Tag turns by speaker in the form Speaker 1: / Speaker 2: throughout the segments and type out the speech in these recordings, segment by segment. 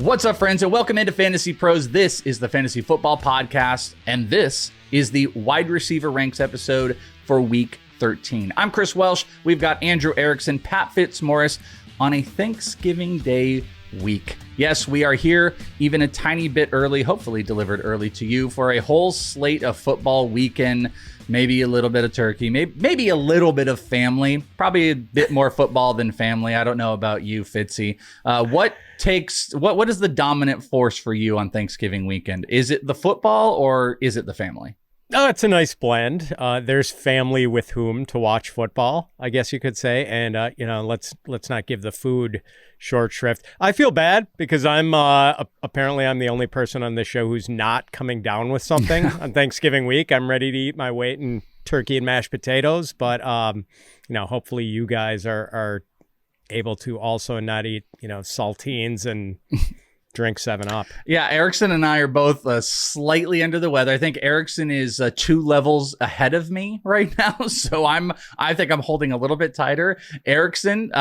Speaker 1: What's up, friends, and welcome into Fantasy Pros. This is the Fantasy Football Podcast, and this is the wide receiver ranks episode for Week 13. I'm Chris Welsh. We've got Andrew Erickson, Pat Fitzmaurice on a Thanksgiving Day week. Yes, we are here even a tiny bit early, hopefully delivered early to you for a whole slate of football weekend. Maybe a little bit of turkey, maybe a little bit of family, probably a bit more football than family. I don't know about you, Fitzy. What is the dominant force for you on Thanksgiving weekend? Is it the football or is it the family?
Speaker 2: Oh, it's a nice blend. There's family with whom to watch football, I guess you could say. And, let's not give the food short shrift. I feel bad because apparently I'm the only person on this show who's not coming down with something on Thanksgiving week. I'm ready to eat my weight in turkey and mashed potatoes. But, hopefully you guys are able to also not eat, saltines and drink 7-Up.
Speaker 1: Yeah, Erickson and I are both slightly under the weather. I think Erickson is 2 levels ahead of me right now, so I think I'm holding a little bit tighter. Erickson,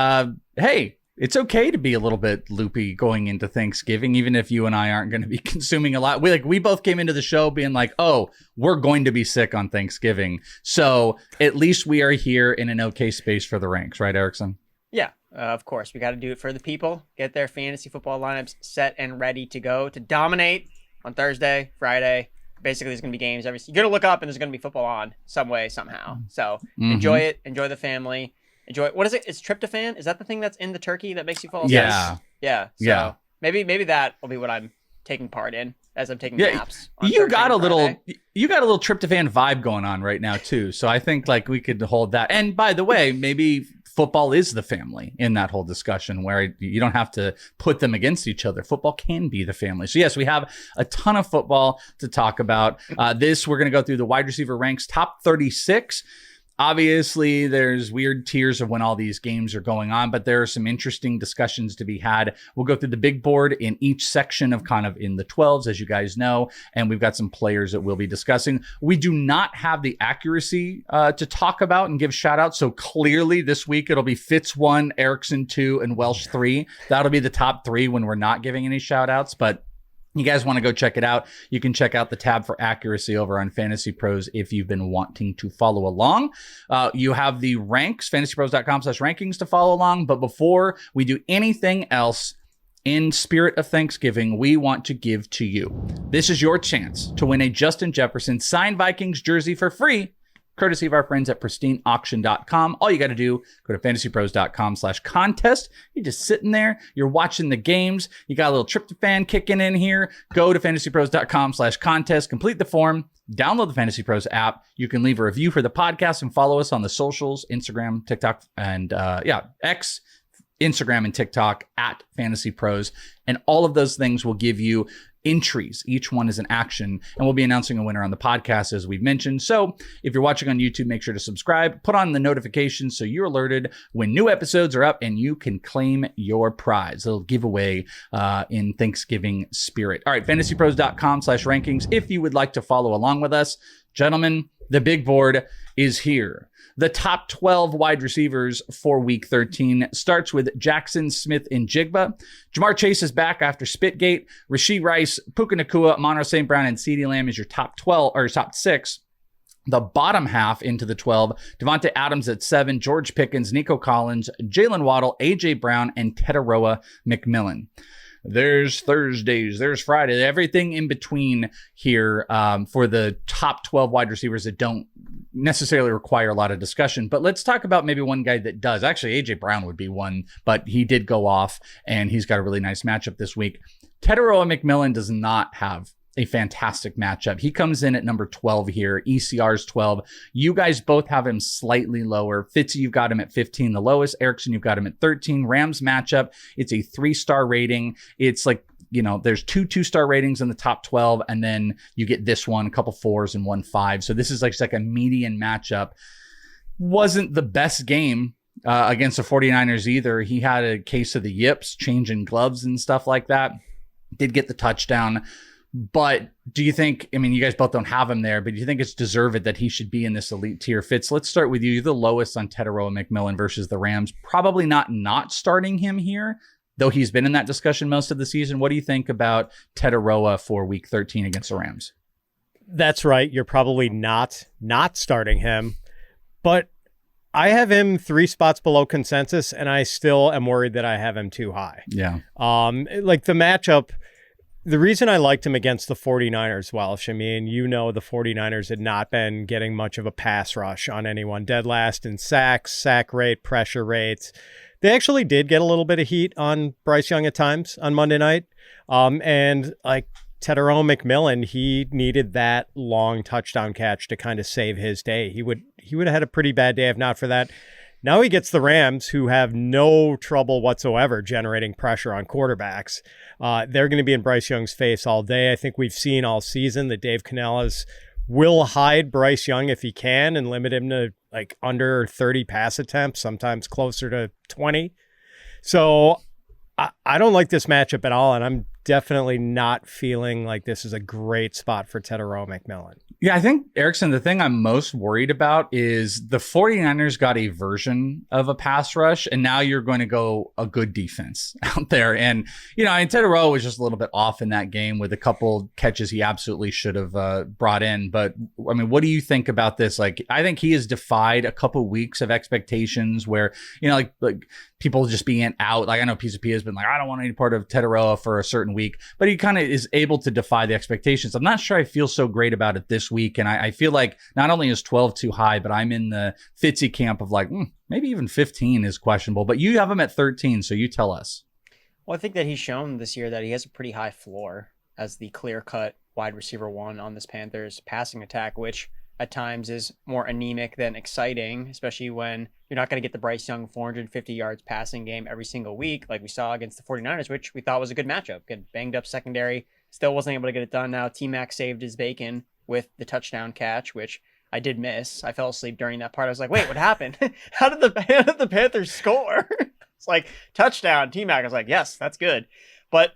Speaker 1: hey, it's okay to be a little bit loopy going into Thanksgiving, even if you and I aren't going to be consuming a lot. We both came into the show being like, oh, we're going to be sick on Thanksgiving, so at least we are here in an okay space for the ranks, right, Erickson?
Speaker 3: Yeah. Of course, we got to do it for the people. Get their fantasy football lineups set and ready to go to dominate on Thursday, Friday. Basically, there's going to be games you're going to look up and there's going to be football on some way, somehow. So enjoy it. Enjoy the family. Enjoy it. What is it? Is tryptophan? Is that the thing that's in the turkey that makes you fall asleep?
Speaker 1: Yeah.
Speaker 3: Yeah. So maybe that will be what I'm taking part in as I'm taking naps.
Speaker 1: You got a little tryptophan vibe going on right now too. So I think we could hold that. And by the way, maybe football is the family in that whole discussion where you don't have to put them against each other. Football can be the family. So yes, we have a ton of football to talk about. We're going to go through the wide receiver ranks, top 36. Obviously, there's weird tiers of when all these games are going on, but there are some interesting discussions to be had. We'll go through the big board in each section of kind of in the 12s, as you guys know, and we've got some players that we'll be discussing. We do not have the accuracy to talk about and give shout outs. So clearly this week, it'll be Fitz 1, Erickson 2, and Welsh 3. That'll be the top 3 when we're not giving any shout outs, but you guys want to go check it out. You can check out the tab for accuracy over on Fantasy Pros if you've been wanting to follow along. You have the ranks, fantasypros.com/rankings to follow along. But before we do anything else, in spirit of Thanksgiving, we want to give to you. This is your chance to win a Justin Jefferson signed Vikings jersey for free, courtesy of our friends at pristineauction.com. All you got to do, go to fantasypros.com/contest. You're just sitting there. You're watching the games. You got a little tryptophan kicking in here. Go to fantasypros.com/contest. Complete the form. Download the Fantasy Pros app. You can leave a review for the podcast and follow us on the socials, Instagram, TikTok, and X, Instagram and TikTok at Fantasy Pros. And all of those things will give you entries. Each one is an action, and we'll be announcing a winner on the podcast, as we've mentioned. So if you're watching on YouTube, make sure to subscribe, put on the notifications so you're alerted when new episodes are up and you can claim your prize. It'll give away in Thanksgiving spirit. All right, fantasypros.com/rankings. If you would like to follow along with us, gentlemen, the big board is here. The top 12 wide receivers for Week 13 starts with Jackson, Smith, and Jigba. Jamar Chase is back after Spitgate. Rashee Rice, Puka Nacua, Monroe St. Brown, and CeeDee Lamb is your top 12 or top 6. The bottom half into the 12, Devontae Adams at 7, George Pickens, Nico Collins, Jalen Waddle, A.J. Brown, and Tetairoa McMillan. There's Thursdays, there's Friday, everything in between here for the top 12 wide receivers that don't necessarily require a lot of discussion. But let's talk about maybe one guy that does. Actually, A.J. Brown would be one, but he did go off, and he's got a really nice matchup this week. Tetairoa McMillan does not have a fantastic matchup. He comes in at number 12 here. ECR's 12. You guys both have him slightly lower. Fitzy, you've got him at 15, the lowest. Erickson, you've got him at 13. Rams matchup, it's a 3-star rating. It's like, there's 2-star ratings in the top 12, and then you get this one, a couple 4s and 1 5. So this is like a median matchup. Wasn't the best game against the 49ers either. He had a case of the yips, changing gloves and stuff like that. Did get the touchdown. But do you think, you guys both don't have him there, but do you think it's deserved that he should be in this elite tier? Fitz, let's start with you. You're the lowest on Tetairoa McMillan versus the Rams. Probably not starting him here. though he's been in that discussion most of the season. What do you think about Tetairoa for week 13 against the Rams?
Speaker 2: That's right. You're probably not starting him, but I have him 3 spots below consensus, and I still am worried that I have him too high.
Speaker 1: Yeah.
Speaker 2: Like the matchup, the reason I liked him against the 49ers, Welsh, I mean, the 49ers had not been getting much of a pass rush on anyone. Dead last in sacks, sack rate, pressure rates. They actually did get a little bit of heat on Bryce Young at times on Monday night. And like Tetairoa McMillan, he needed that long touchdown catch to kind of save his day. He would have had a pretty bad day if not for that. Now he gets the Rams, who have no trouble whatsoever generating pressure on quarterbacks. They're going to be in Bryce Young's face all day. I think we've seen all season that Dave Canales will hide Bryce Young if he can and limit him to like under 30 pass attempts, sometimes closer to 20. So I don't like this matchup at all, and I'm definitely not feeling like this is a great spot for Tetairoa McMillan.
Speaker 1: Yeah, I think, Erickson, the thing I'm most worried about is the 49ers got a version of a pass rush, and now you're going to go a good defense out there. And, Tetairoa was just a little bit off in that game with a couple catches he absolutely should have brought in. But, I mean, what do you think about this? Like, I think he has defied a couple weeks of expectations where, like people just being out. Like, I know Piece of P has been like, I don't want any part of Tetairoa for a certain week, but he kind of is able to defy the expectations. I'm not sure I feel so great about it this week. And I feel like not only is 12 too high, but I'm in the Fitzy camp of like, maybe even 15 is questionable, but you have him at 13. So you tell us.
Speaker 3: Well, I think that he's shown this year that he has a pretty high floor as the clear-cut wide receiver 1 on this Panthers passing attack, which at times is more anemic than exciting, especially when you're not going to get the Bryce Young 450 yards passing game every single week like we saw against the 49ers, which we thought was a good matchup. Good banged up secondary, still wasn't able to get it done. Now T-Mac saved his bacon with the touchdown catch, which I did miss. I fell asleep during that part. I was like, wait, what happened? How did the Panthers score? It's like touchdown T-Mac. I was like, yes, that's good. But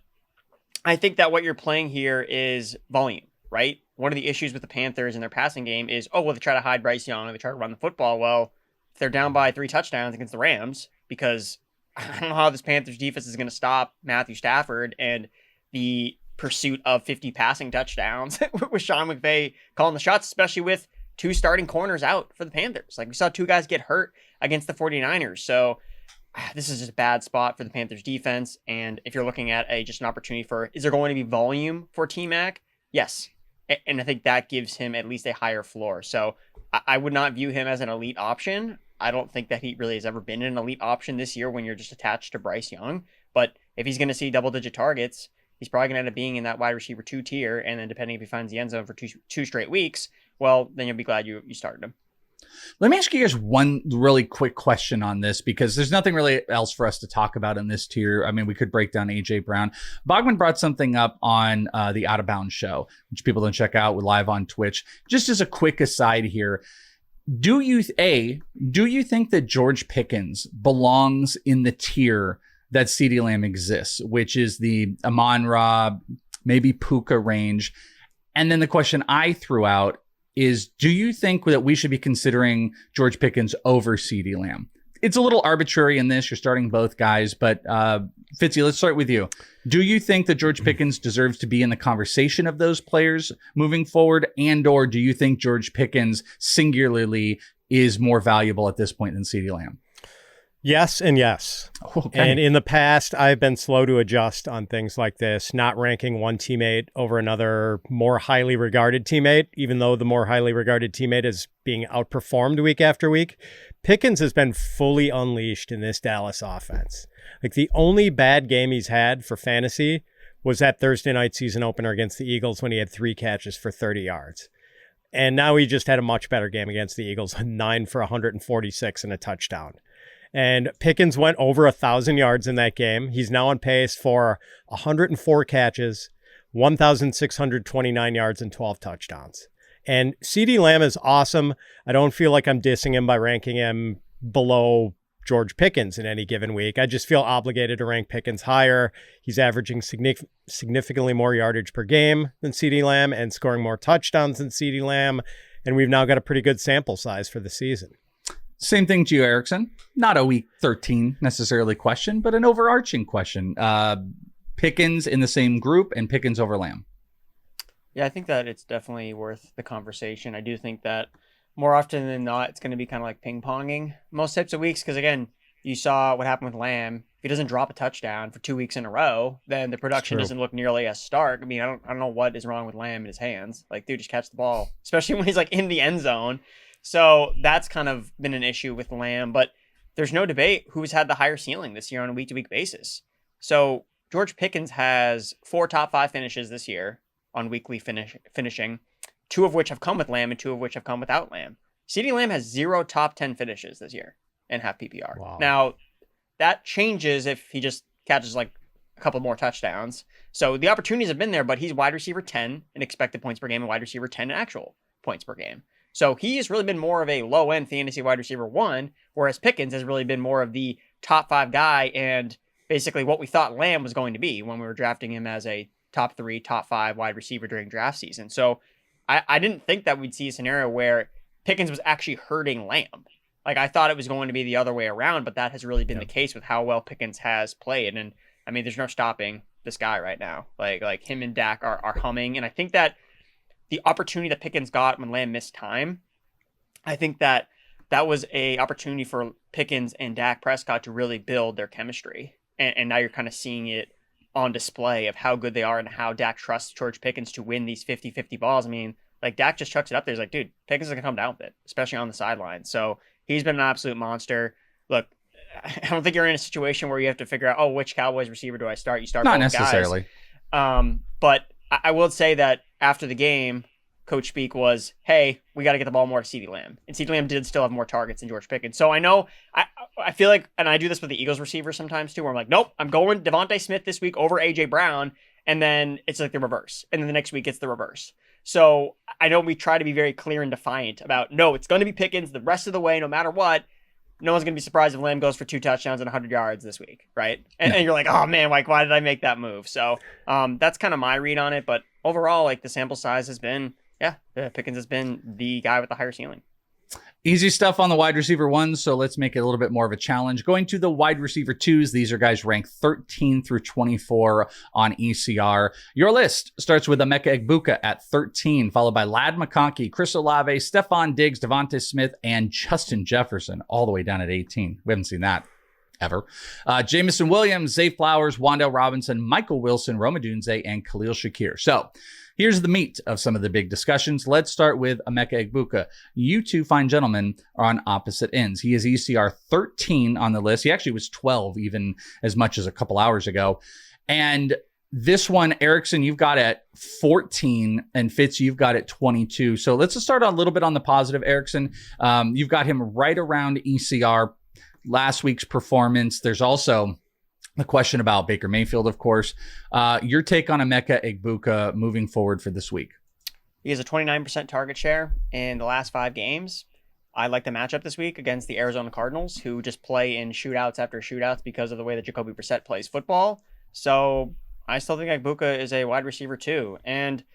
Speaker 3: I think that what you're playing here is volume, right? One of the issues with the Panthers in their passing game is, they try to hide Bryce Young, they try to run the football. Well, if they're down by 3 touchdowns against the Rams, because I don't know how this Panthers defense is going to stop Matthew Stafford and the pursuit of 50 passing touchdowns with Sean McVay calling the shots, especially with 2 starting corners out for the Panthers. Like we saw 2 guys get hurt against the 49ers. So this is just a bad spot for the Panthers defense. And if you're looking at just an opportunity for, is there going to be volume for T-Mac? Yes. And I think that gives him at least a higher floor. So I would not view him as an elite option. I don't think that he really has ever been an elite option this year when you're just attached to Bryce Young. But if he's going to see double-digit targets, he's probably going to end up being in that wide receiver 2 tier. And then depending if he finds the end zone for two straight weeks, well, then you'll be glad you started him.
Speaker 1: Let me ask you guys one really quick question on this, because there's nothing really else for us to talk about in this tier. I mean, we could break down A.J. Brown. Bogman brought something up on the Out of Bounds show, which people don't check out. We're live on Twitch. Just as a quick aside here, do you think that George Pickens belongs in the tier that CeeDee Lamb exists, which is the Amon-Ra, maybe Puka range? And then the question I threw out is, do you think that we should be considering George Pickens over CeeDee Lamb? It's a little arbitrary in this. You're starting both guys, but Fitzy, let's start with you. Do you think that George Pickens deserves to be in the conversation of those players moving forward? And or do you think George Pickens singularly is more valuable at this point than CeeDee Lamb?
Speaker 2: Yes and yes.
Speaker 1: Okay.
Speaker 2: And in the past, I've been slow to adjust on things like this, not ranking one teammate over another more highly regarded teammate, even though the more highly regarded teammate is being outperformed week after week. Pickens has been fully unleashed in this Dallas offense. Like the only bad game he's had for fantasy was that Thursday night season opener against the Eagles when he had 3 catches for 30 yards. And now he just had a much better game against the Eagles, 9 for 146 and a touchdown. And Pickens went over 1,000 yards in that game. He's now on pace for 104 catches, 1,629 yards, and 12 touchdowns. And CeeDee Lamb is awesome. I don't feel like I'm dissing him by ranking him below George Pickens in any given week. I just feel obligated to rank Pickens higher. He's averaging significantly more yardage per game than CeeDee Lamb and scoring more touchdowns than CeeDee Lamb. And we've now got a pretty good sample size for the season.
Speaker 1: Same thing to you, Erickson. Not a week 13 necessarily question, but an overarching question. Pickens in the same group and Pickens over Lamb.
Speaker 3: Yeah, I think that it's definitely worth the conversation. I do think that more often than not, it's going to be kind of like ping-ponging most types of weeks. Because again, you saw what happened with Lamb. If he doesn't drop a touchdown for 2 weeks in a row, then the production doesn't look nearly as stark. I mean, I don't know what is wrong with Lamb in his hands. Like, dude, just catch the ball, especially when he's like in the end zone. So that's kind of been an issue with Lamb. But there's no debate who's had the higher ceiling this year on a week-to-week basis. So George Pickens has 4 top 5 finishes this year on weekly finishing, 2 of which have come with Lamb and 2 of which have come without Lamb. CeeDee Lamb has 0 top 10 finishes this year in half PPR.
Speaker 2: Wow.
Speaker 3: Now, that changes if he just catches like a couple more touchdowns. So the opportunities have been there, but he's wide receiver 10 in expected points per game and wide receiver 10 in actual points per game. So he has really been more of a low-end fantasy wide receiver 1, whereas Pickens has really been more of the top 5 guy and basically what we thought Lamb was going to be when we were drafting him as a top 3, top 5 wide receiver during draft season. So I didn't think that we'd see a scenario where Pickens was actually hurting Lamb. Like, I thought it was going to be the other way around, but that has really been the case with how well Pickens has played. And I mean, there's no stopping this guy right now. Like him and Dak are humming. And I think that the opportunity that Pickens got when Lamb missed time, I think that was a opportunity for Pickens and Dak Prescott to really build their chemistry. And now you're kind of seeing it on display of how good they are and how Dak trusts George Pickens to win these 50-50 balls. I mean, like, Dak just chucks it up there. He's like, dude, Pickens is going to come down with it, especially on the sideline. So he's been an absolute monster. Look, I don't think you're in a situation where you have to figure out, oh, which Cowboys receiver do I start? You start
Speaker 1: Not
Speaker 3: both
Speaker 1: necessarily.
Speaker 3: Guys. But I will say that after the game, Coach Speak was, hey, we got to get the ball more to CeeDee Lamb. And CeeDee Lamb did still have more targets than George Pickens. So I know, I feel like, and I do this with the Eagles receivers sometimes too, where I'm like, nope, I'm going Devontae Smith this week over A.J. Brown. And then it's like the reverse. And then the next week it's the reverse. So I know we try to be very clear and defiant about, no, it's going to be Pickens the rest of the way, no matter what. No one's going to be surprised if Lamb goes for 2 touchdowns and 100 yards this week, right? And you're like, oh man, like, why did I make that move? So that's kind of my read on it. But overall, like, the sample size has been, Pickens has been the guy with the higher ceiling.
Speaker 1: Easy stuff on the wide receiver 1s, so let's make it a little bit more of a challenge. Going to the wide receiver 2s, these are guys ranked 13 through 24 on ECR. Your list starts with Emeka Egbuka at 13, followed by Ladd McConkey, Chris Olave, Stephon Diggs, Devontae Smith, and Justin Jefferson, all the way down at 18. We haven't seen that ever. Jamison Williams, Zay Flowers, Wan'Dale Robinson, Michael Wilson, Rome Odunze, and Khalil Shakir. So here's the meat of some of the big discussions. Let's start with Emeka Egbuka. You two fine gentlemen are on opposite ends. He is ECR 13 on the list. He actually was 12 even as much as a couple hours ago. And this one, Erickson, you've got at 14, and Fitz, you've got at 22. So let's just start a little bit on the positive, Erickson. You've got him right around ECR. Last week's performance. There's also the question about Baker Mayfield, of course. Your take on Emeka Egbuka moving forward for this week?
Speaker 3: He has a 29% target share in the last 5 games. I like the matchup this week against the Arizona Cardinals, who just play in shootouts after shootouts because of the way that Jacoby Brissett plays football. So I still think Egbuka is a wide receiver too. And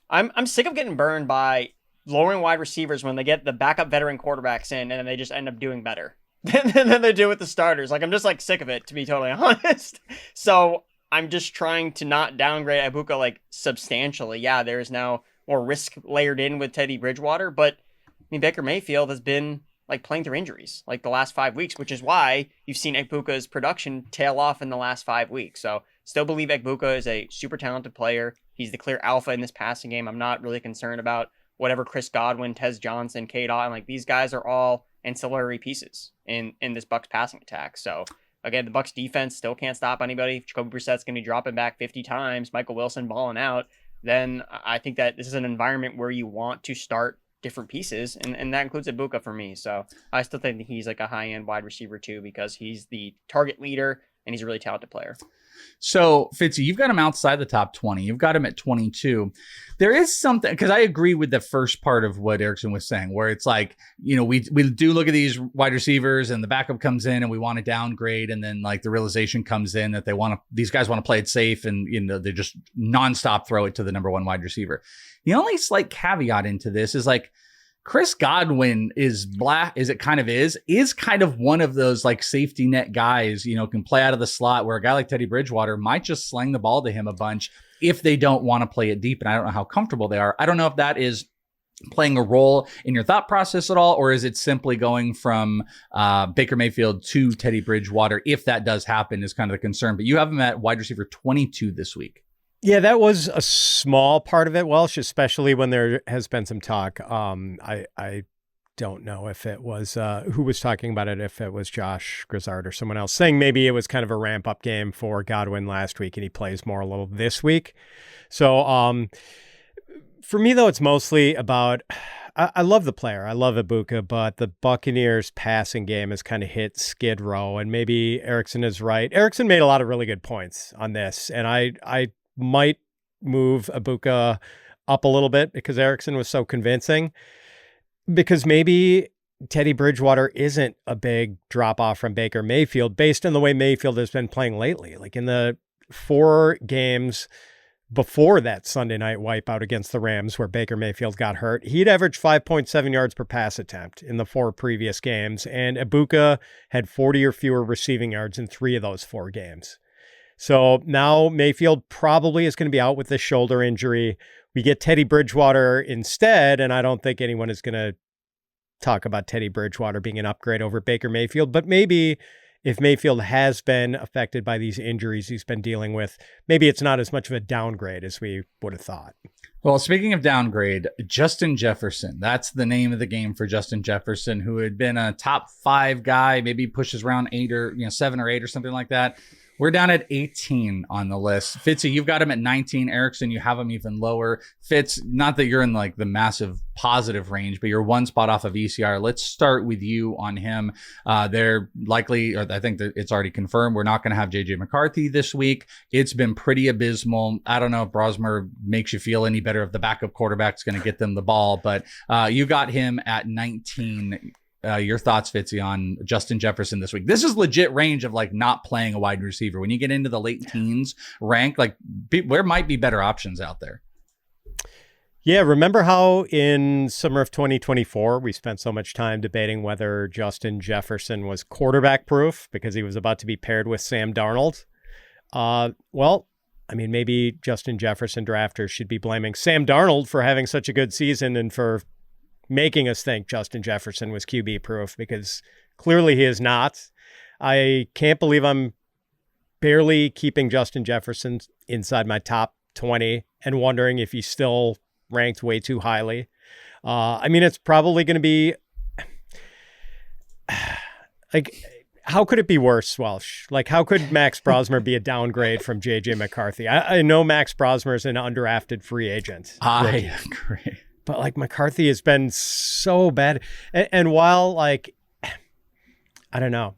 Speaker 3: I'm sick of getting burned by lowering wide receivers when they get the backup veteran quarterbacks in and then they just end up doing better than they do with the starters. Like, I'm just like sick of it, to be totally honest. So I'm just trying to not downgrade Egbuka like substantially. Yeah, there is now more risk layered in with Teddy Bridgewater, but I mean, Baker Mayfield has been like playing through injuries like the last 5 weeks, which is why you've seen Egbuka's production tail off in the last 5 weeks. So still believe Egbuka is a super talented player. He's the clear alpha in this passing game. I'm not really concerned about whatever Chris Godwin, Tez Johnson, K-Dot, like these guys are all ancillary pieces in this Bucs passing attack. So again, the Bucs defense still can't stop anybody. If Jacoby Brissett's going to be dropping back 50 times, Michael Wilson balling out, then I think that this is an environment where you want to start different pieces, and that includes Egbuka for me. So I still think that he's like a high-end wide receiver too, because he's the target leader and he's a really talented player.
Speaker 1: So, Fitzy, you've got him outside the top 20. You've got him at 22. There is something, because I agree with the first part of what Erickson was saying, where it's like, you know, we do look at these wide receivers and the backup comes in and we want to downgrade. And then like the realization comes in that these guys want to play it safe and, you know, they just nonstop throw it to the number 1 wide receiver. The only slight caveat into this is like, Chris Godwin is kind of one of those like safety net guys, can play out of the slot, where a guy like Teddy Bridgewater might just sling the ball to him a bunch if they don't want to play it deep. And I don't know how comfortable they are. I don't know if that is playing a role in your thought process at all, or is it simply going from Baker Mayfield to Teddy Bridgewater? If that does happen, is kind of the concern. But you have him at wide receiver 22 this week.
Speaker 2: Yeah, that was a small part of it, Welsh, especially when there has been some talk. I don't know if it was who was talking about it, if it was Josh Grizzard or someone else, saying maybe it was kind of a ramp-up game for Godwin last week and he plays more a little this week. So for me, though, it's mostly about I love the player. I love Egbuka, but the Buccaneers passing game has kind of hit skid row, and maybe Erickson is right. Erickson made a lot of really good points on this, and I might move Egbuka up a little bit because Erickson was so convincing, because maybe Teddy Bridgewater isn't a big drop off from Baker Mayfield based on the way Mayfield has been playing lately. Like in the 4 games before that Sunday night wipeout against the Rams where Baker Mayfield got hurt, he'd averaged 5.7 yards per pass attempt in the 4 previous games, and Egbuka had 40 or fewer receiving yards in 3 of those 4 games. So now Mayfield probably is going to be out with this shoulder injury. We get Teddy Bridgewater instead, and I don't think anyone is going to talk about Teddy Bridgewater being an upgrade over Baker Mayfield. But maybe if Mayfield has been affected by these injuries he's been dealing with, maybe it's not as much of a downgrade as we would have thought.
Speaker 1: Well, speaking of downgrade, Justin Jefferson. That's the name of the game for Justin Jefferson, who had been a top 5 guy, maybe pushes around 8 or 7 or 8 or something like that. We're down at 18 on the list. Fitzy, you've got him at 19. Erickson, you have him even lower. Fitz, not that you're in like the massive positive range, but you're 1 spot off of ECR. Let's start with you on him. They're likely, or I think that it's already confirmed, we're not going to have JJ McCarthy this week. It's been pretty abysmal. I don't know if Brosmer makes you feel any better if the backup quarterback's going to get them the ball, but you got him at 19. Your thoughts, Fitzy, on Justin Jefferson this week? This is legit range of like not playing a wide receiver. When you get into the late teens rank, like there might be better options out there.
Speaker 2: Yeah, remember how in summer of 2024, we spent so much time debating whether Justin Jefferson was quarterback proof because he was about to be paired with Sam Darnold? Well, I mean, maybe Justin Jefferson drafters should be blaming Sam Darnold for having such a good season and for making us think Justin Jefferson was QB proof, because clearly he is not. I can't believe I'm barely keeping Justin Jefferson inside my top 20 and wondering if he's still ranked way too highly. I mean, it's probably going to be like, how could it be worse, Welsh? Like, how could Max Brosmer be a downgrade from JJ McCarthy? I know Max Brosmer is an undrafted free agent.
Speaker 1: I agree.
Speaker 2: But like McCarthy has been so bad. And while like, I don't know,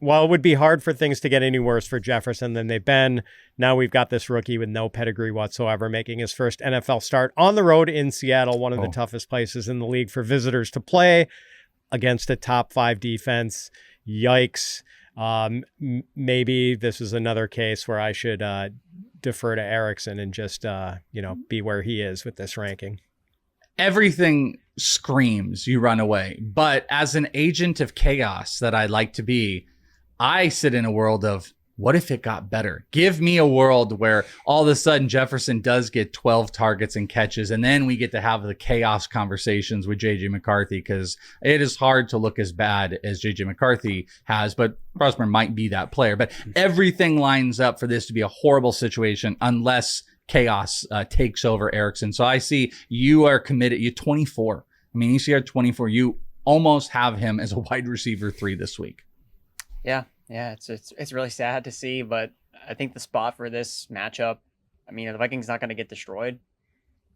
Speaker 2: while it would be hard for things to get any worse for Jefferson than they've been, now we've got this rookie with no pedigree whatsoever making his first NFL start on the road in Seattle, one of the toughest places in the league for visitors to play against a top 5 defense. Yikes. Maybe this is another case where I should defer to Erickson and just, be where he is with this ranking.
Speaker 1: Everything screams you run away. But as an agent of chaos that I like to be, I sit in a world of, what if it got better? Give me a world where all of a sudden Jefferson does get 12 targets and catches, and then we get to have the chaos conversations with JJ McCarthy, because it is hard to look as bad as JJ McCarthy has, but Brosmer might be that player. But everything lines up for this to be a horrible situation unless chaos takes over Erickson. So I see you are committed. You 24. I mean, ECR 24. You almost have him as a wide receiver 3 this week.
Speaker 3: Yeah. It's really sad to see, but I think the spot for this matchup, I mean, the Vikings not going to get destroyed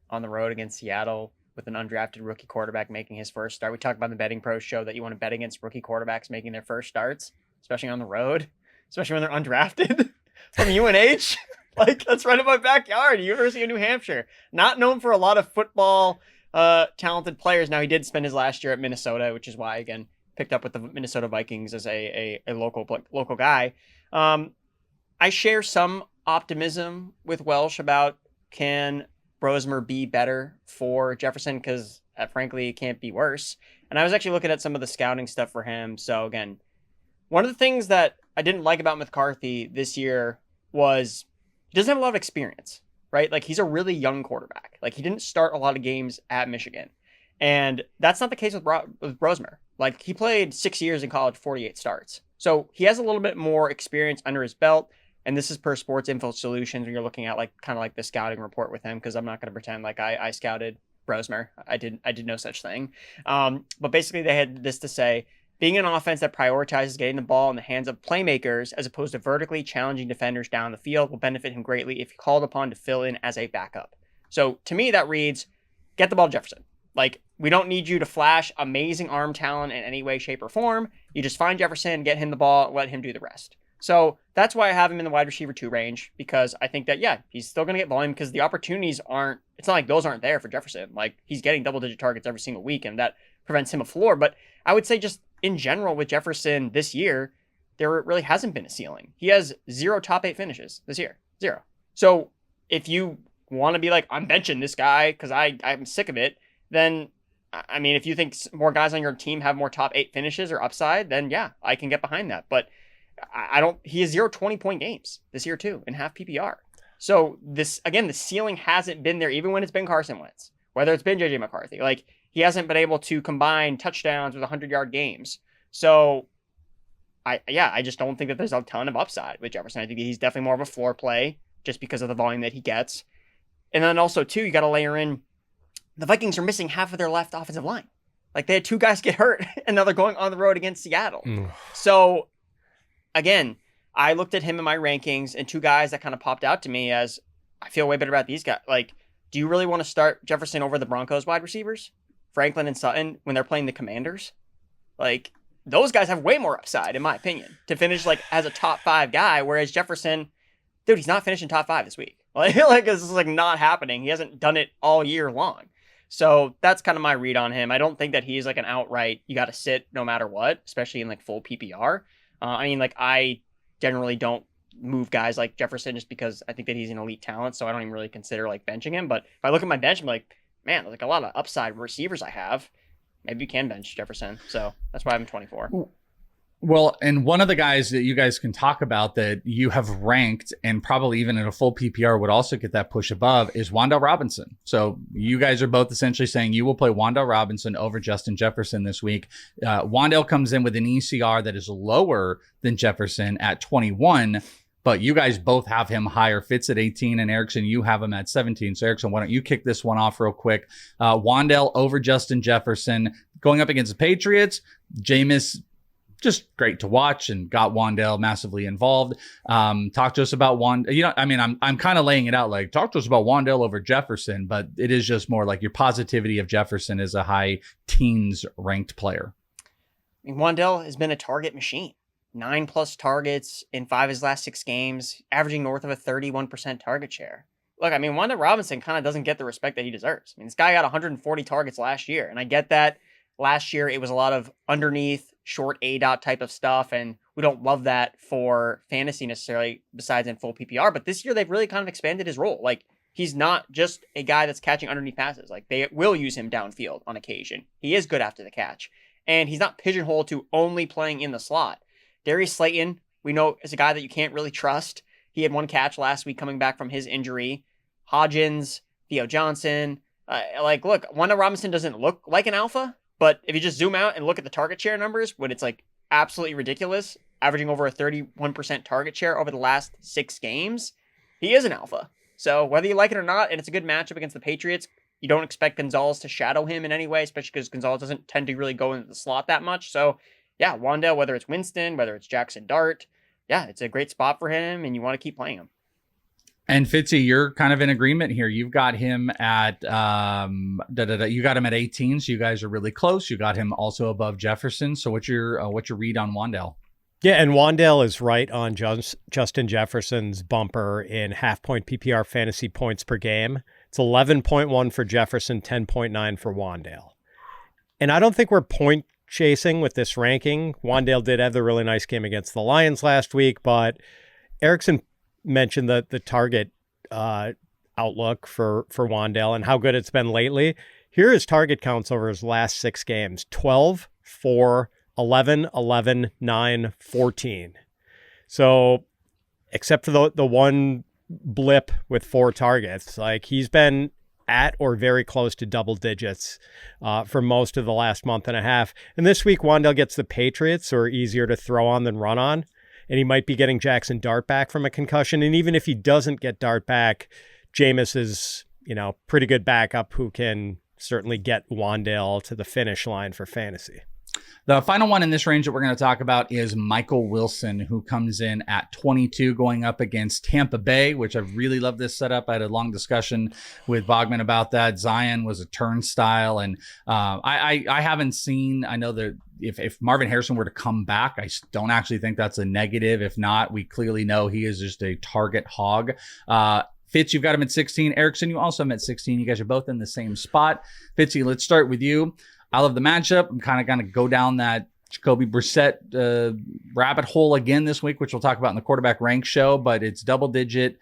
Speaker 3: on the road against Seattle with an undrafted rookie quarterback making his first start. We talked about in the Betting Pros show that you want to bet against rookie quarterbacks making their first starts, especially on the road, especially when they're undrafted from UNH. Like, that's right in my backyard, University of New Hampshire. Not known for a lot of football talented players. Now, he did spend his last year at Minnesota, which is why, again, picked up with the Minnesota Vikings as a local guy. I share some optimism with Welsh about, can Brosmer be better for Jefferson? Because frankly, it can't be worse. And I was actually looking at some of the scouting stuff for him. So again, one of the things that I didn't like about McCarthy this year was he doesn't have a lot of experience, right? Like, he's a really young quarterback. Like, he didn't start a lot of games at Michigan. And that's not the case with Brosmer. Like, he played 6 years in college, 48 starts. So he has a little bit more experience under his belt. And this is per Sports Info Solutions when you're looking at like kind of like the scouting report with him, because I'm not going to pretend like I scouted Brosmer. I did no such thing. But basically they had this to say: being an offense that prioritizes getting the ball in the hands of playmakers as opposed to vertically challenging defenders down the field will benefit him greatly if called upon to fill in as a backup. So to me, that reads, get the ball to Jefferson. Like, we don't need you to flash amazing arm talent in any way, shape, or form. You just find Jefferson, get him the ball, let him do the rest. So that's why I have him in the wide receiver 2 range, because I think that, yeah, he's still going to get volume because the opportunities aren't, it's not like those aren't there for Jefferson. Like, he's getting double-digit targets every single week, and that prevents him a floor. But I would say just in general with Jefferson this year, there really hasn't been a ceiling. He has 0 top 8 finishes this year. 0. So if you want to be like, I'm benching this guy because I'm sick of it, then, I mean, if you think more guys on your team have more top 8 finishes or upside, then yeah, I can get behind that. But he has 0 20-point games this year too in half PPR. So this, again, the ceiling hasn't been there even when it's been Carson Wentz, whether it's been JJ McCarthy. Like, he hasn't been able to combine touchdowns with 100-yard games. So I just don't think that there's a ton of upside with Jefferson. I think he's definitely more of a floor play just because of the volume that he gets. And then also too, you got to layer in the Vikings are missing half of their left offensive line. Like, they had 2 guys get hurt and now they're going on the road against Seattle. So again, I looked at him in my rankings, and 2 guys that kind of popped out to me as I feel way better about these guys. Like, do you really want to start Jefferson over the Broncos wide receivers, Franklin and Sutton, when they're playing the Commanders? Like, those guys have way more upside, in my opinion, to finish like as a top 5 guy. Whereas Jefferson, dude, he's not finishing top 5 this week. Like this is like not happening. He hasn't done it all year long. So that's kind of my read on him. I don't think that he's like an outright, you got to sit no matter what, especially in like full PPR. I mean, like, I generally don't move guys like Jefferson just because I think that he's an elite talent. So I don't even really consider like benching him. But if I look at my bench, I'm like, man, like a lot of upside receivers I have. Maybe you can bench Jefferson. So that's why I'm 24.
Speaker 1: Well, and one of the guys that you guys can talk about that you have ranked and probably even in a full PPR would also get that push above is Wan'Dale Robinson. So you guys are both essentially saying you will play Wan'Dale Robinson over Justin Jefferson this week. Wan'Dale comes in with an ECR that is lower than Jefferson at 21, but you guys both have him higher. Fitz at 18 and Erickson, you have him at 17. So Erickson, why don't you kick this one off real quick? Wan'Dale over Justin Jefferson going up against the Patriots. Jameis, just great to watch and got Wan'Dale massively involved. Talk to us about Wan'Dale. You know, I mean, I'm kind of laying it out like, talk to us about Wan'Dale over Jefferson, but it is just more like your positivity of Jefferson as a high teens ranked player.
Speaker 3: I mean, Wan'Dale has been a target machine. 9+ targets in 5 of his last 6 games, averaging north of a 31% target share. Look, I mean, Wan'Dale Robinson kind of doesn't get the respect that he deserves. I mean, this guy got 140 targets last year, and I get that last year it was a lot of underneath short A-dot type of stuff, and we don't love that for fantasy necessarily besides in full PPR, but this year they've really kind of expanded his role. Like, he's not just a guy that's catching underneath passes. Like, they will use him downfield on occasion. He is good after the catch, and he's not pigeonholed to only playing in the slot. Darius Slayton, we know, is a guy that you can't really trust. He had 1 catch last week coming back from his injury. Hodgins, Theo Johnson. Look, Wan'Dale Robinson doesn't look like an alpha, but if you just zoom out and look at the target share numbers, when it's like absolutely ridiculous, averaging over a 31% target share over the last 6 games, he is an alpha. So whether you like it or not, and it's a good matchup against the Patriots, you don't expect Gonzalez to shadow him in any way, especially because Gonzalez doesn't tend to really go into the slot that much. So yeah, Wan'Dale, whether it's Winston, whether it's Jackson Dart, yeah, it's a great spot for him, and you want to keep playing him.
Speaker 1: And Fitzy, you're kind of in agreement here. You've got him at you got him at 18, so you guys are really close. You got him also above Jefferson. So what's your read on Wan'Dale?
Speaker 2: Yeah, and Wan'Dale is right on Justin Jefferson's bumper in half-point PPR fantasy points per game. It's 11.1 for Jefferson, 10.9 for Wan'Dale. And I don't think we're point chasing with this ranking. Wan'Dale did have the really nice game against the Lions last week, but Erickson mentioned the target outlook for Wan'Dale and how good it's been lately. Here are his target counts over his last 6 games: 12, 4, 11, 11, 9, 14. So except for the one blip with 4 targets, like he's been at or very close to double digits for most of the last month and a half. And this week, Wan'Dale gets the Patriots, who are easier to throw on than run on. And he might be getting Jackson Dart back from a concussion. And even if he doesn't get Dart back, Jameis is, pretty good backup who can certainly get Wan'Dale to the finish line for fantasy.
Speaker 1: The final one in this range that we're going to talk about is Michael Wilson, who comes in at 22 going up against Tampa Bay, which I really love this setup. I had a long discussion with Bogman about that. Zion was a turnstile, and I haven't seen, I know that if Marvin Harrison were to come back, I don't actually think that's a negative. If not, we clearly know he is just a target hog. Fitz, you've got him at 16. Erickson, you also have him at 16. You guys are both in the same spot. Fitzy, let's start with you. I love the matchup. I'm kind of going to go down that Jacoby Brissett rabbit hole again this week, which we'll talk about in the quarterback rank show, but it's double-digit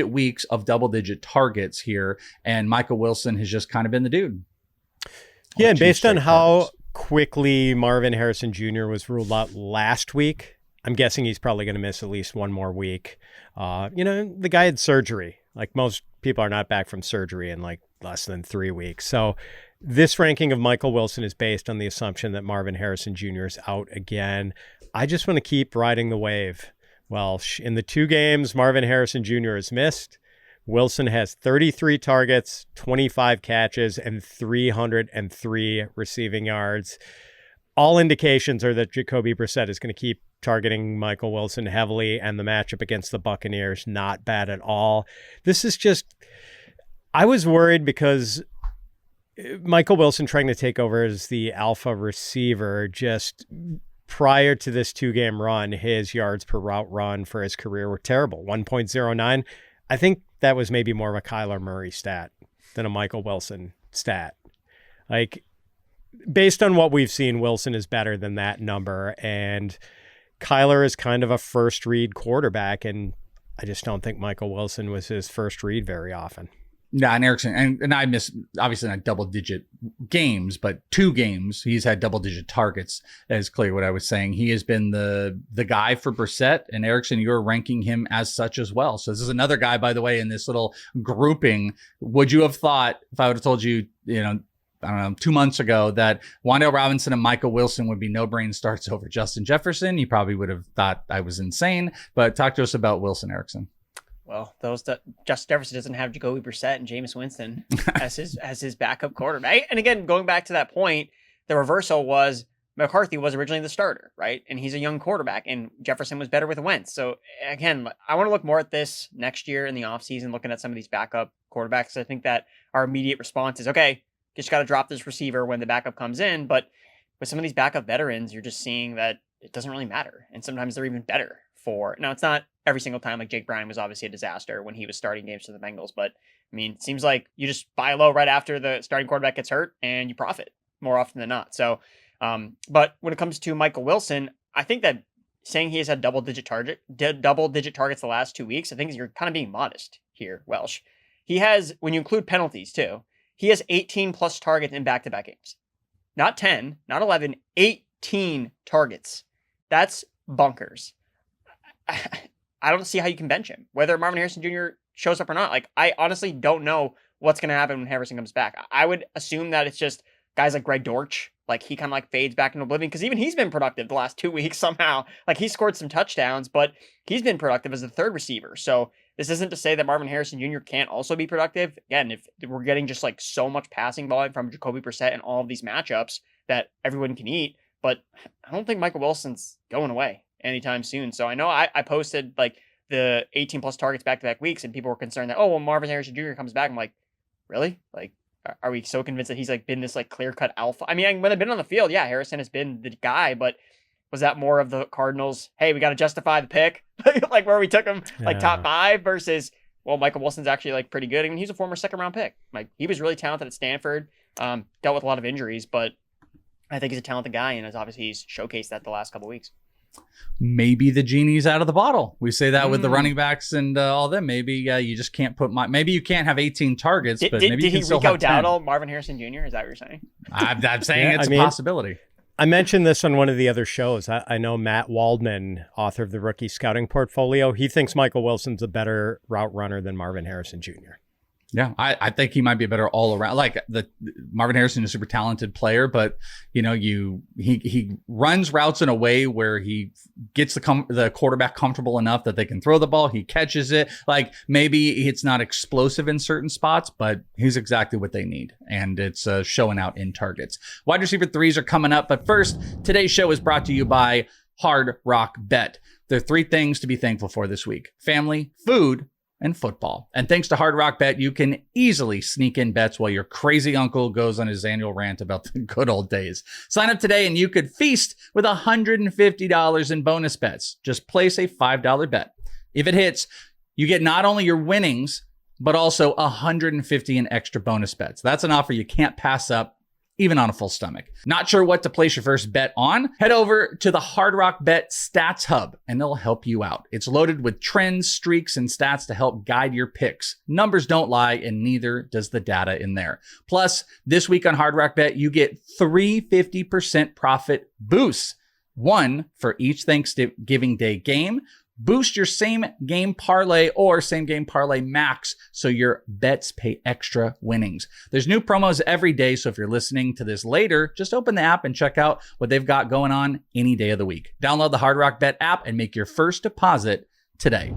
Speaker 1: weeks of double-digit targets here, and Michael Wilson has just kind of been the dude.
Speaker 2: Yeah, and based on how quickly Marvin Harrison Jr. was ruled out last week, I'm guessing he's probably going to miss at least one more week. The guy had surgery. Like, most people are not back from surgery in like less than 3 weeks. So this ranking of Michael Wilson is based on the assumption that Marvin Harrison Jr. is out again. I just want to keep riding the wave. Welsh, in the 2 games Marvin Harrison Jr. has missed, Wilson has 33 targets, 25 catches, and 303 receiving yards. All indications are that Jacoby Brissett is going to keep targeting Michael Wilson heavily, and the matchup against the Buccaneers, not bad at all. This is just, I was worried because Michael Wilson trying to take over as the alpha receiver, just prior to this 2-game run, his yards per route run for his career were terrible, 1.09. I think that was maybe more of a Kyler Murray stat than a Michael Wilson stat. Like, based on what we've seen, Wilson is better than that number, and Kyler is kind of a first read quarterback, and I just don't think Michael Wilson was his first read very often.
Speaker 1: Yeah, and Erickson, and I miss, obviously not double-digit games, but 2 games, he's had double-digit targets. That is clearly what I was saying. He has been the guy for Brissett, and Erickson, you're ranking him as such as well. So this is another guy, by the way, in this little grouping. Would you have thought, if I would have told you, I don't know, 2 months ago, that Wan'Dale Robinson and Michael Wilson would be no-brain starts over Justin Jefferson? You probably would have thought I was insane. But talk to us about Wilson, Erickson.
Speaker 3: Well, Justin Jefferson doesn't have Jacoby Brissett and Jameis Winston as his backup quarterback. And again, going back to that point, the reversal was McCarthy was originally the starter, right? And he's a young quarterback, and Jefferson was better with Wentz. So again, I want to look more at this next year in the offseason, looking at some of these backup quarterbacks. I think that our immediate response is, okay, just got to drop this receiver when the backup comes in. But with some of these backup veterans, you're just seeing that it doesn't really matter. And sometimes they're even better for, now it's not every single time. Like Jake Bryan was obviously a disaster when he was starting games for the Bengals. But I mean, it seems like you just buy low right after the starting quarterback gets hurt and you profit more often than not. So, but when it comes to Michael Wilson, I think that saying he has had double-digit targets the last 2 weeks, I think you're kind of being modest here, Welsh. He has, when you include penalties too, he has 18 plus targets in back-to-back games. Not 10, not 11, 18 targets. That's bunkers. I don't see how you can bench him, whether Marvin Harrison Jr. shows up or not. Like, I honestly don't know what's going to happen when Harrison comes back. I would assume that it's just guys like Greg Dortch, like he kind of like fades back into oblivion, because even he's been productive the last 2 weeks somehow. Like, he scored some touchdowns, but he's been productive as the third receiver. So this isn't to say that Marvin Harrison Jr. can't also be productive. Again, if we're getting just like so much passing volume from Jacoby Brissett and all of these matchups that everyone can eat, but I don't think Michael Wilson's going away anytime soon. So I know I posted like the 18 plus targets back-to-back weeks, and people were concerned that, oh, well, Marvin Harrison Jr. comes back. I'm like, really? Like, are we so convinced that he's like been this like clear-cut alpha? I mean, when they've been on the field, yeah, Harrison has been the guy, but was that more of the Cardinals, hey, we got to justify the pick, like where we took him like top 5 versus, well, Michael Wilson's actually like pretty good. I mean, he's a former second-round pick. Like, he was really talented at Stanford, dealt with a lot of injuries, but I think he's a talented guy, and as obviously he's showcased that the last couple of weeks.
Speaker 1: Maybe the genie's out of the bottle. We say that with the running backs and all them. Maybe you just can't put maybe you can't have 18 targets, but maybe you can still have 10.
Speaker 3: Did he Rico Dowdle Marvin Harrison Jr.? Is that what you're saying?
Speaker 1: I'm saying it's a possibility.
Speaker 2: I mentioned this on one of the other shows. I know Matt Waldman, author of the Rookie Scouting Portfolio, he thinks Michael Wilson's a better route runner than Marvin Harrison Jr.
Speaker 1: Yeah, I think he might be better all around. Like Marvin Harrison is a super talented player, but he runs routes in a way where he gets the quarterback comfortable enough that they can throw the ball. He catches it. Like maybe it's not explosive in certain spots, but he's exactly what they need, and it's showing out in targets. Wide receiver threes are coming up, but first, today's show is brought to you by Hard Rock Bet. There are 3 things to be thankful for this week: family, food, and football. And thanks to Hard Rock Bet, you can easily sneak in bets while your crazy uncle goes on his annual rant about the good old days. Sign up today and you could feast with $150 in bonus bets. Just place a $5 bet. If it hits, you get not only your winnings, but also $150 in extra bonus bets. That's an offer you can't pass up, even on a full stomach. Not sure what to place your first bet on? Head over to the Hard Rock Bet Stats Hub and they'll help you out. It's loaded with trends, streaks, and stats to help guide your picks. Numbers don't lie, and neither does the data in there. Plus, this week on Hard Rock Bet, you get 3 50% profit boosts. One for each Thanksgiving Day game. Boost your same game parlay or same game parlay max so your bets pay extra winnings. There's new promos every day, so if you're listening to this later, just open the app and check out what they've got going on any day of the week. Download the Hard Rock Bet app and make your first deposit today.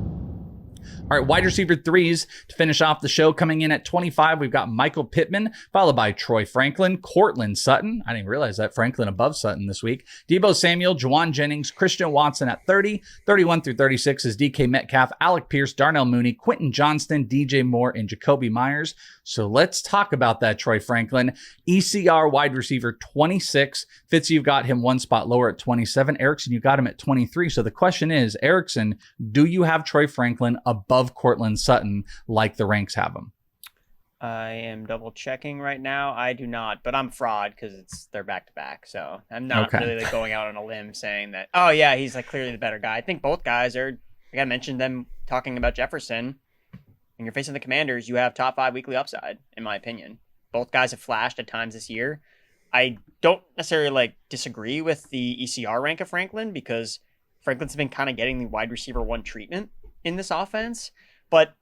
Speaker 1: All right, wide receiver threes to finish off the show. Coming in at 25, we've got Michael Pittman, followed by Troy Franklin, Courtland Sutton. I didn't realize that. Franklin above Sutton this week. Deebo Samuel, Juwan Jennings, Christian Watson at 30. 31 through 36 is DK Metcalf, Alec Pierce, Darnell Mooney, Quentin Johnston, DJ Moore, and Jacoby Myers. So let's talk about that, Troy Franklin. ECR wide receiver 26. Fitz, you've got him one spot lower at 27. Erickson, you got him at 23. So the question is, Erickson, do you have Troy Franklin above Courtland Sutton like the ranks have him?
Speaker 3: I am double checking right now. I do not, but I'm fraud because they're back to back. So I'm not really going out on a limb saying that, oh yeah, he's like clearly the better guy. I think both guys are, like I mentioned them talking about Jefferson. When you're facing the Commanders, you have top 5 weekly upside, in my opinion. Both guys have flashed at times this year. I don't necessarily disagree with the ECR rank of Franklin because Franklin's been kind of getting the wide receiver 1 treatment in this offense, but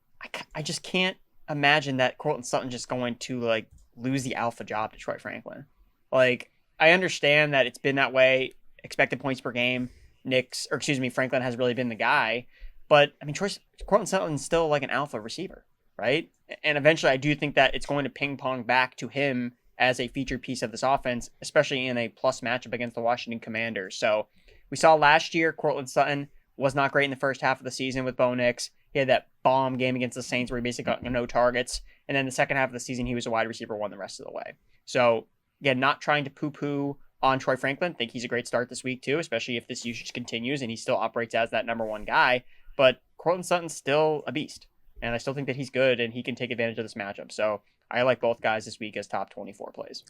Speaker 3: I just can't imagine that Courtland Sutton just going to lose the alpha job to Troy Franklin. I understand that it's been that way. Expected points per game, Franklin has really been the guy, but I mean, Courtland Sutton's still like an alpha receiver, right? And eventually I do think that it's going to ping pong back to him as a featured piece of this offense, especially in a plus matchup against the Washington Commanders. So we saw last year, Courtland Sutton was not great in the first half of the season with Bo Nix. He had that bomb game against the Saints where he basically got no targets. And then the second half of the season, he was a wide receiver 1 the rest of the way. So, again, not trying to poo-poo on Troy Franklin. Think he's a great start this week, too, especially if this usage continues and he still operates as that number 1 guy. But Courtland Sutton's still a beast. And I still think that he's good and he can take advantage of this matchup. So, I like both guys this week as top 24 plays.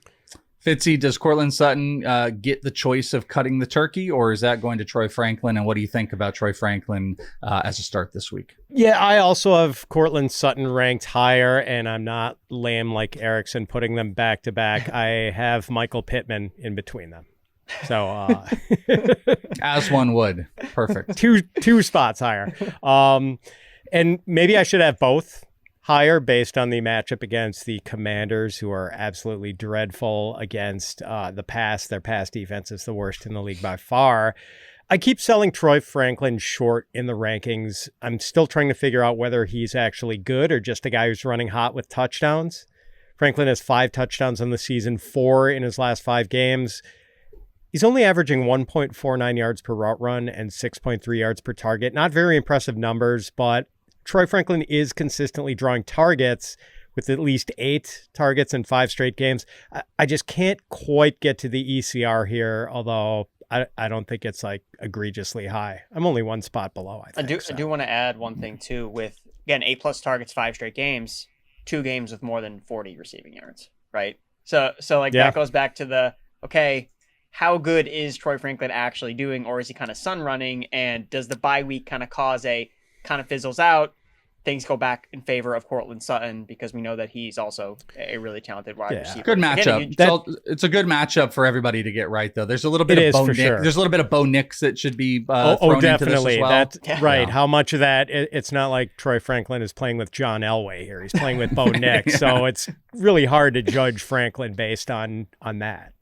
Speaker 1: Fitzy, does Courtland Sutton get the choice of cutting the turkey, or is that going to Troy Franklin? And what do you think about Troy Franklin as a start this week?
Speaker 2: Yeah, I also have Courtland Sutton ranked higher, and I'm not lame like Erickson putting them back to back. I have Michael Pittman in between them. So
Speaker 1: as one would. Perfect.
Speaker 2: two spots higher. And maybe I should have both higher based on the matchup against the Commanders, who are absolutely dreadful against the pass. Their pass defense is the worst in the league by far. I keep selling Troy Franklin short in the rankings. I'm still trying to figure out whether he's actually good or just a guy who's running hot with touchdowns. Franklin has 5 touchdowns on the season, 4 in his last 5 games. He's only averaging 1.49 yards per route run and 6.3 yards per target. Not very impressive numbers, but Troy Franklin is consistently drawing targets with at least 8 targets in 5 straight games. I just can't quite get to the ECR here, although I don't think it's egregiously high. I'm only 1 spot below, I think.
Speaker 3: I do want to add one thing too with, again, 8+ targets, 5 straight games, 2 games with more than 40 receiving yards, right? So that goes back to the, okay, how good is Troy Franklin actually doing, or is he kind of sun running? And does the bye week kind of cause a kind of fizzles out? Things go back in favor of Courtland Sutton because we know that he's also a really talented wide receiver.
Speaker 1: Good matchup.
Speaker 3: Again,
Speaker 1: it's a good matchup for everybody to get right, though. There's a little bit of Bo Nix.
Speaker 2: Sure.
Speaker 1: There's a little bit of Bo Nix that should be thrown
Speaker 2: definitely.
Speaker 1: into this as well.
Speaker 2: That's right. How much of that? It's not like Troy Franklin is playing with John Elway here. He's playing with Bo Nix, so it's really hard to judge Franklin based on that.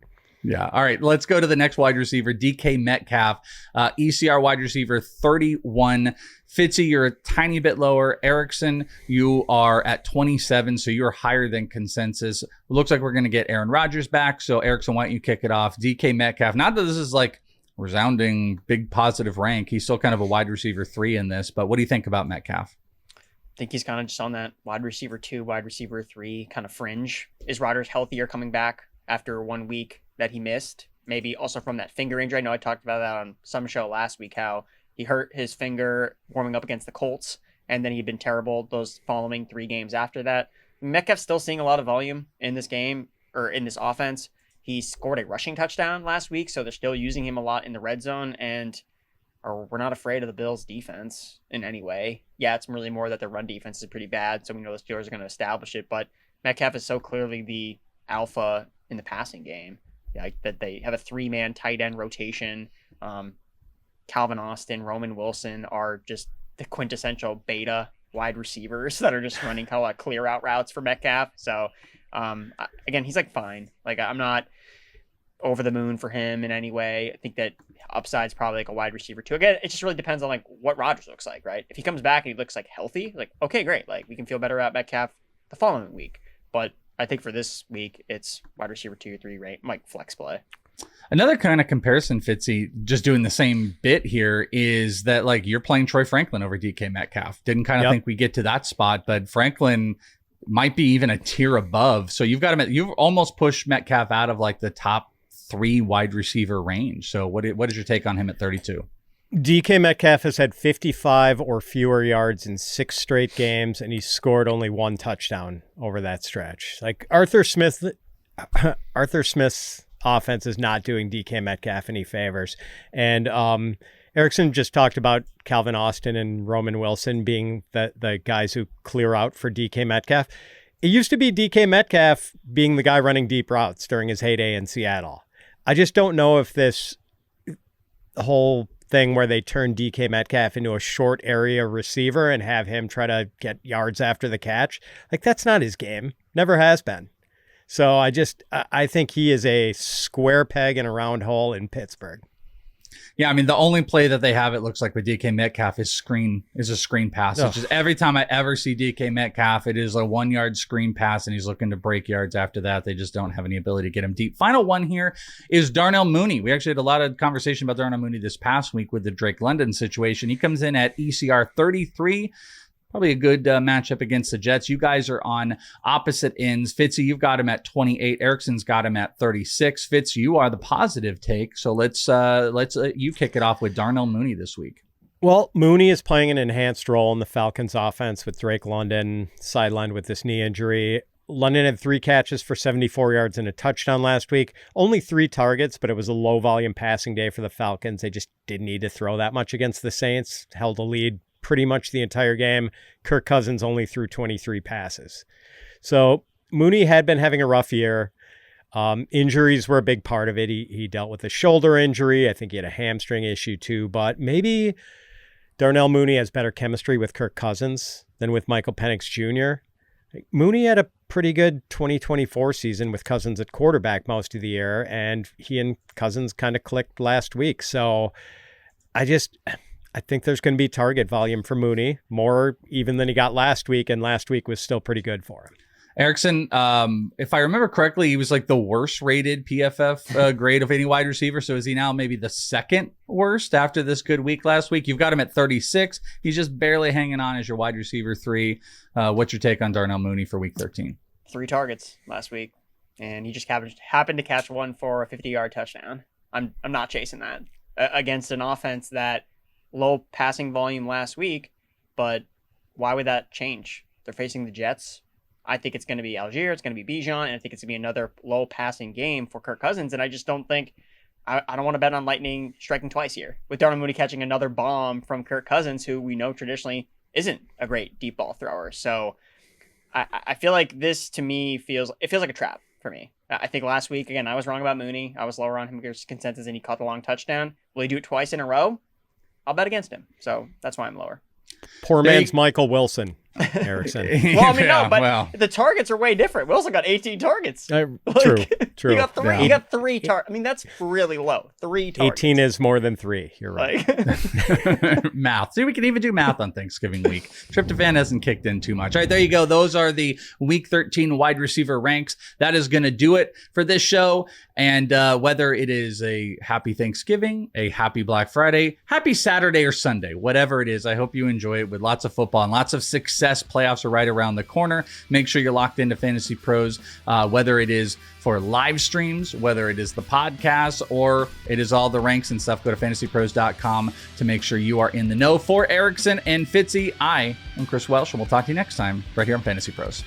Speaker 1: Yeah. All right. Let's go to the next wide receiver, DK Metcalf, ECR wide receiver 31. Fitzy, you're a tiny bit lower. Erickson, you are at 27, so you're higher than consensus. It looks like we're going to get Aaron Rodgers back. So Erickson, why don't you kick it off? DK Metcalf, not that this is like resounding big positive rank. He's still kind of a wide receiver 3 in this, but what do you think about Metcalf?
Speaker 3: I think he's kind of just on that wide receiver 2, wide receiver 3 kind of fringe. Is Rodgers healthier coming back after 1 week that he missed? Maybe also from that finger injury. I know I talked about that on some show last week, how he hurt his finger warming up against the Colts, and then he'd been terrible those following 3 games after that. Metcalf's still seeing a lot of volume in this game, or in this offense. He scored a rushing touchdown last week, so they're still using him a lot in the red zone, and we're not afraid of the Bills' defense in any way. Yeah, it's really more that their run defense is pretty bad, so we know the Steelers are going to establish it, but Metcalf is so clearly the alpha in the passing game. Like that they have a 3-man tight end rotation. Calvin Austin, Roman Wilson are just the quintessential beta wide receivers that are just running kind of like clear out routes for Metcalf. So again, he's like fine. Like I'm not over the moon for him in any way. I think that upside's probably like a wide receiver too. Again, it just really depends on like what Rodgers looks like, right? If he comes back and he looks like healthy, like okay, great. Like we can feel better about Metcalf the following week. But I think for this week, it's wide receiver 2 or 3 rate, like flex play.
Speaker 1: Another kind of comparison, Fitzy, just doing the same bit here, is that like you're playing Troy Franklin over DK Metcalf. Didn't kind of think we get to that spot, but Franklin might be even a tier above. So you've almost pushed Metcalf out of like the top 3 wide receiver range. So what is your take on him at 32?
Speaker 2: DK Metcalf has had 55 or fewer yards in 6 straight games, and he's scored only 1 touchdown over that stretch. Like Arthur Smith's offense is not doing DK Metcalf any favors. And Erickson just talked about Calvin Austin and Roman Wilson being the guys who clear out for DK Metcalf. It used to be DK Metcalf being the guy running deep routes during his heyday in Seattle. I just don't know if this whole thing where they turn DK Metcalf into a short area receiver and have him try to get yards after the catch, like that's not his game. Never has been. So I think he is a square peg in a round hole in Pittsburgh.
Speaker 1: Yeah, I mean, the only play that they have, it looks like with DK Metcalf is a screen pass. It's just every time I ever see DK Metcalf, it is a 1-yard screen pass, and he's looking to break yards after that. They just don't have any ability to get him deep. Final one here is Darnell Mooney. We actually had a lot of conversation about Darnell Mooney this past week with the Drake London situation. He comes in at ECR 33. Probably a good matchup against the Jets. You guys are on opposite ends. Fitzy, you've got him at 28. Erickson's got him at 36. Fitz, you are the positive take. So let's you kick it off with Darnell Mooney this week.
Speaker 2: Well, Mooney is playing an enhanced role in the Falcons offense with Drake London sidelined with this knee injury. London had 3 catches for 74 yards and a touchdown last week. Only 3 targets, but it was a low-volume passing day for the Falcons. They just didn't need to throw that much against the Saints. Held a lead pretty much the entire game. Kirk Cousins only threw 23 passes. So Mooney had been having a rough year. Injuries were a big part of it. He dealt with a shoulder injury. I think he had a hamstring issue too, but maybe Darnell Mooney has better chemistry with Kirk Cousins than with Michael Penix Jr. Mooney had a pretty good 2024 season with Cousins at quarterback most of the year, and he and Cousins kind of clicked last week. So I think there's going to be target volume for Mooney, more even than he got last week, and last week was still pretty good for him.
Speaker 1: Erickson, if I remember correctly, he was like the worst rated PFF grade of any wide receiver. So is he now maybe the second worst after this good week last week? You've got him at 36. He's just barely hanging on as your wide receiver 3. What's your take on Darnell Mooney for week 13?
Speaker 3: 3 targets last week, and he just happened to catch one for a 50-yard touchdown. I'm not chasing that against an offense that low passing volume last week, but why would that change? They're facing the Jets. I think it's going to be Algier, it's going to be Bijan, and I think it's going to be another low passing game for Kirk Cousins, and I just don't think I don't want to bet on Lightning striking twice here with Darnell Mooney catching another bomb from Kirk Cousins, who we know traditionally isn't a great deep ball thrower. So I feel like this to me feels like a trap for me. I think last week, again, I was wrong about Mooney. I was lower on him against consensus and he caught the long touchdown. Will he do it twice in a row? I'll bet against him. So that's why I'm lower.
Speaker 2: Poor man's Michael Wilson, Erickson.
Speaker 3: Well, I mean, no, but the targets are way different. Wilson got 18 targets.
Speaker 2: True.
Speaker 3: He got 3. He got 3 targets. I mean, that's really low. 3 targets.
Speaker 2: 18 is more than 3. You're right.
Speaker 1: Math. See, we can even do math on Thanksgiving week. Tryptophan hasn't kicked in too much. All right, there you go. Those are the Week 13 wide receiver ranks. That is going to do it for this show. And whether it is a happy Thanksgiving, a happy Black Friday, happy Saturday or Sunday, whatever it is, I hope you enjoy it with lots of football and lots of success. Playoffs are right around the corner. Make sure you're locked into Fantasy Pros, whether it is for live streams, whether it is the podcast, or it is all the ranks and stuff. Go to fantasypros.com to make sure you are in the know. For Erickson and Fitzy, I am Chris Welsh, and we'll talk to you next time right here on Fantasy Pros.